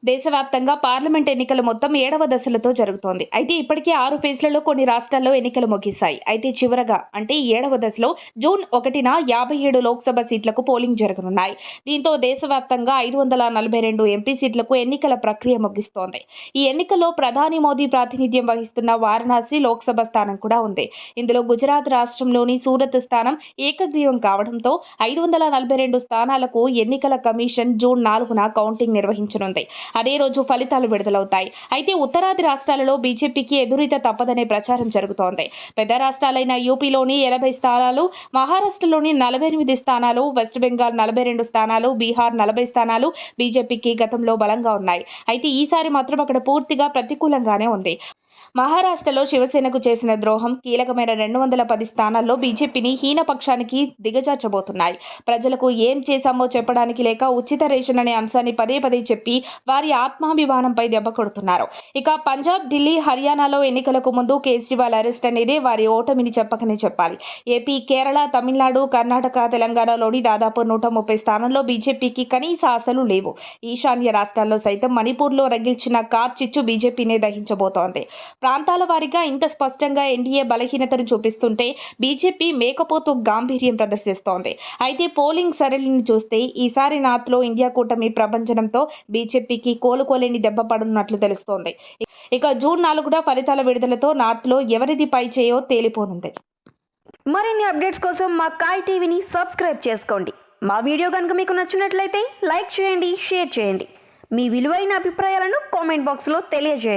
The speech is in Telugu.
దేశవ్యాప్తంగా పార్లమెంట్ ఎన్నికలు మొత్తం 7వ దశలతో జరుగుతోంది. అయితే ఇప్పటికే 6 ఫేజ్లలో కొన్ని రాష్ట్రాల్లో ఎన్నికలు ముగిశాయి. అయితే చివరగా అంటే 7వ దశలో జూన్ 1న 57 లోక్సభ సీట్లకు పోలింగ్ జరగనున్నాయి. దీంతో దేశవ్యాప్తంగా 542 ఎంపీ సీట్లకు ఎన్నికల ప్రక్రియ ముగిస్తోంది. ఈ ఎన్నికల్లో ప్రధాని మోదీ ప్రాతినిధ్యం వహిస్తున్న వారణాసి లోక్సభ స్థానం కూడా ఉంది. ఇందులో గుజరాత్ రాష్ట్రంలోని సూరత్ స్థానం ఏకగ్రీవం కావడంతో 542 స్థానాలకు ఎన్నికల కమిషన్ జూన్ 4న కౌంటింగ్ నిర్వహించనుంది. అదే రోజు ఫలితాలు విడుదలవుతాయి. అయితే ఉత్తరాది రాష్ట్రాలలో బీజేపీకి ఎదురీత తప్పదనే ప్రచారం జరుగుతోంది. పెద్ద రాష్ట్రాలైన యూపీలోని 80 స్థానాలు, మహారాష్ట్రలోని 48 స్థానాలు, వెస్ట్ బెంగాల్ 42 స్థానాలు, బీహార్ 40 స్థానాలు బీజేపీకి గతంలో బలంగా ఉన్నాయి. అయితే ఈసారి మాత్రం అక్కడ పూర్తిగా ప్రతికూలంగానే ఉంది. మహారాష్ట్రలో శివసేనకు చేసిన ద్రోహం, కీలకమైన 210 స్థానాల్లో బీజేపీని హీనపక్షానికి దిగజార్చబోతున్నాయి. ప్రజలకు ఏం చేశామో చెప్పడానికి లేక ఉచిత రేషన్ అనే అంశాన్ని పదే పదే చెప్పి వారి ఆత్మాభిమానంపై దెబ్బ కొడుతున్నారు. ఇక పంజాబ్, ఢిల్లీ, హర్యానాలో ఎన్నికలకు ముందు కేజ్రీవాల్ అరెస్ట్ అనేది వారి ఓటమిని చెప్పకనే చెప్పాలి. ఏపీ, కేరళ, తమిళనాడు, కర్ణాటక, తెలంగాణలోని దాదాపు 130 స్థానాల్లో బీజేపీకి కనీస ఆశలు లేవు. ఈశాన్య రాష్ట్రాల్లో సైతం మణిపూర్లో రగిల్చిన కార్చిచ్చు బీజేపీనే దహించబోతోంది. ప్రాంతాల వారీగా ఇంత స్పష్టంగా ఎన్డీఏ బలహీనతను చూపిస్తుంటే బీజేపీ మేకపోతు గాంభీర్యం ప్రదర్శిస్తోంది. అయితే పోలింగ్ సరళిని చూస్తే ఈసారి నార్త్లో ఇండియా కూటమి ప్రభంజనంతో బీజేపీకి కోలుకోలేని దెబ్బ పడనున్నట్లు తెలుస్తోంది. ఇక జూన్ 4న ఫలితాల విడుదలతో నార్త్లో ఎవరిది పై చేయో తేలిపోనుంది. మరిన్ని అప్డేట్స్ కోసం మా కాయ్ టీవీని సబ్స్క్రైబ్ చేసుకోండి. మా వీడియో కనుక మీకు నచ్చినట్లయితే లైక్ చేయండి, షేర్ చేయండి. మీ విలువైన అభిప్రాయాలను కామెంట్ బాక్స్లో తెలియజేయండి.